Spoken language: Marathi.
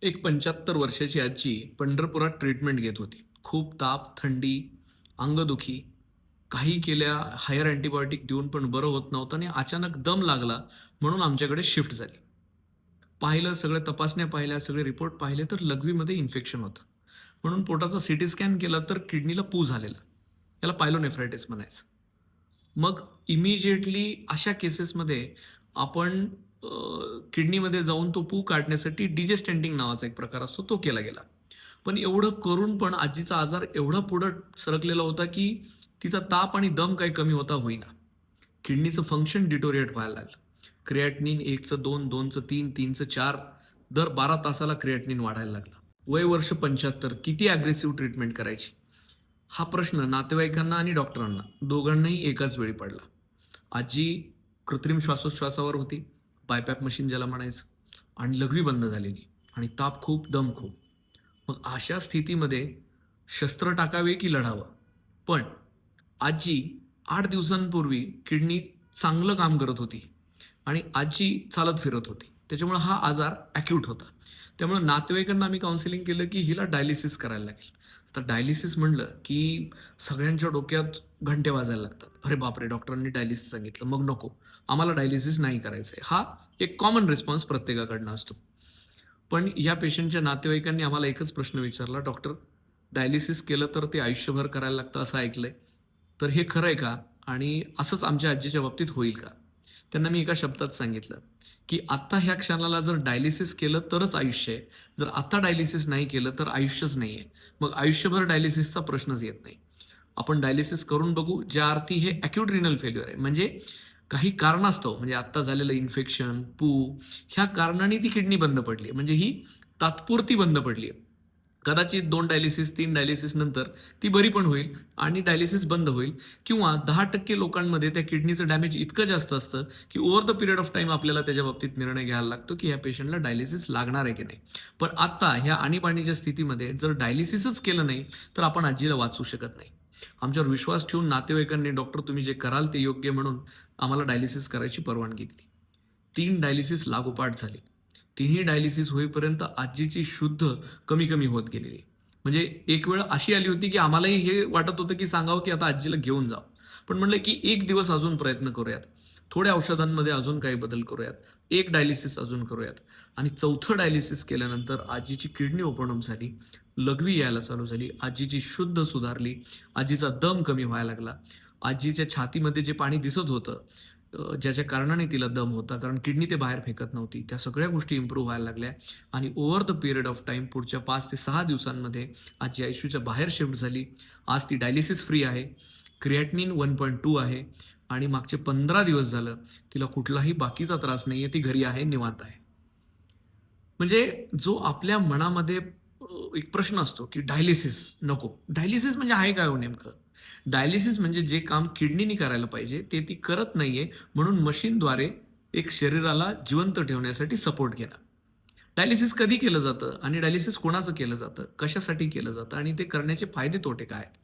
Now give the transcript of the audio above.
एक 75 वर्षाची आजी पंढरपुरात ट्रीटमेंट घेत होती. खूप ताप, थंडी, अंगदुखी. काही केल्या, हायर अँटिबायोटिक देऊन पण बरं होत नव्हतं आणि अचानक दम लागला म्हणून आमच्याकडे शिफ्ट झाली. पाहिलं, सगळ्या तपासण्या पाहिल्या, सगळे रिपोर्ट पाहिले तर लघवीमध्ये इन्फेक्शन होतं. म्हणून पोटाचा सीटी स्कॅन केला तर किडनीला पू झालेला. याला पायलोनेफ्रायटिस म्हणायचं. मग इमिजिएटली अशा केसेसमध्ये आपण किडनीमध्ये जाऊन तो पू काढण्यासाठी डिजेस्टेंटिंग नावाचा एक प्रकार असतो, तो केला गेला. पण एवढं करून पण आजीचा आजार एवढा पुढं सरकलेला होता, की तिचा ताप आणि दम काही कमी होता होईना. किडनीचं फंक्शन डिटोरिएट व्हायला लागलं. क्रिएटिनिन 1चं 2, 2चं 3, 3चं 4 दर 12 तासाला क्रिएटिनिन वाढायला लागला. वय वर्ष 75 किती अग्रेसिव्ह ट्रीटमेंट करायची? हा प्रश्न नातेवाईकांना आणि डॉक्टरांना दोघांनाही एकाच वेळी पडला. आजी कृत्रिम श्वासोच्छवासावर होती, बायपॅप मशीन ज्याला म्हणायचं, आणि लघवी बंद झालेली आणि ताप खूप, दम खूप. मग अशा स्थितीमध्ये शस्त्र टाकावे की लढावं? पण आजी 8 दिवसांपूर्वी किडनी चांगलं काम करत होती आणि आजी चालत फिरत होती. त्याच्यामुळे हा आजार ॲक्यूट होता. त्यामुळे नातेवाईकांना आम्ही काउन्सिलिंग केलं की हिला डायलिसिस करायला लागेल. तर डायलिसिस म्हणलं की सगळ्यांच्या डोक्यात घंटे वाजायला लागतात. अरे बापरे! डॉक्टरांनी डायलिसिस सांगितलं, मग नको. आम्हाला डायलिसिस नाही करायचंय. हा एक कॉमन रिस्पॉन्स प्रत्येकाकडनं असतो. पण या पेशंटच्या नातेवाईकांनी आम्हाला एकच प्रश्न विचारला, "डॉक्टर, डायलिसिस केलं तर ते आयुष्यभर करायला लागतं असं ऐकलंय. तर हे खरं आहे का? आणि असंच आमच्या आजीच्या बाबतीत होईल का?" त्यांना मी एका शब्दात सांगितलं, की "आत्ता ह्या क्षणाला जर डायलिसिस केलं तरच आयुष्य आहे. जर आता डायलिसिस नाही केलं तर आयुष्यच नाहीये. मग आयुष्यभर डायलिसिसचा प्रश्नच येत नाही. आपण डायलिसिस करून बघू, ज्या अर्थी हे अॅक्यूट रिनल फेल्युअर आहे. म्हणजे काही कारणास्तव म्हणजे आत्ता झालेलं इन्फेक्शन, पू ह्या कारणाने ती किडनी बंद पडली. म्हणजे ही तात्पुरती बंद पडली आहे. कदाचित 2 डायलिसिस, 3 डायलिसिस नंतर ती बरी पण होईल आणि डायलिसिस बंद होईल किंवा 10% लोकांमध्ये त्या किडनीचं डॅमेज इतकं जास्त असतं, की over the period of time आपल्याला त्याच्या बाबतीत निर्णय घ्यायला लागतो, की ह्या पेशंटला डायलिसिस लागणार आहे की नाही. पण आत्ता ह्या आणीबाणीच्या स्थितीमध्ये जर डायलिसिसच केलं नाही, तर आपण आजीला वाचवू शकत नाही. आमच्यावर विश्वास ठेवून नातेवाईकांनी, "डॉक्टर तुम्ही जे कराल ते योग्य" म्हणून आम्हाला डायलिसिस करायची परवानगी दिली. 3 डायलिसिस लागोपाठ झाली. तिन्ही डायलिसिस होईपर्यंत आजीची शुद्ध कमी-कमी होत गेलेली. म्हणजे एक वेळ अशी आली होती, की आम्हालाही हे वाटत होतं, की सांगावं, की आता आजीला घेऊन जावं. पण म्हणलं, की 1 दिवस अजून प्रयत्न करूयात. थोड्या औषधांमध्ये अजून काही बदल करूयात. 1 डायलिसिस अजून करूयात आणि 4थं डायलिसिस केल्यानंतर आजीची किडनी ओपन अप झाली. लघवी यायला चालू झाली. आजीची शुद्ध सुधारली. आजीचा दम कमी व्हायला लागला. आजीच्या छातीमध्ये जे पाणी दिसत होतं, ज्याच्या कारणाने तिला दम होता, कारण किडनी ते बाहेर फेकत नव्हती. त्या सगळ्या गोष्टी इम्प्रूव्ह व्हायला लागल्या आणि over the period of time पुढच्या 5 ते 6 दिवसांमध्ये आजी आयसीयूच्या बाहेर शिफ्ट झाली. आज ती डायलिसिस फ्री आहे. क्रिएटिनिन 1.2 आहे आणि मागचे 15 दिवस झालं तिला कुठलाही बाकीचा त्रास नाहीये. ती घरी आहे, निवांत आहे. म्हणजे जो आपल्या मनामध्ये एक प्रश्न असतो, की डायलिसिस नको. डायलिसिस म्हणजे आहे काय हो नेमकं? डायलिसिस म्हणजे जे काम किडनीनी करायला पाहिजे, ते ती करत नाहीये, म्हणून मशीनद्वारे एक शरीराला जिवंत ठेवण्यासाठी सपोर्ट घेणं. डायलिसिस कधी केलं जातं आणि डायलिसिस कोणाचं केलं जातं? कशासाठी केलं जातं आणि ते करण्याचे फायदे तोटे काय आहेत?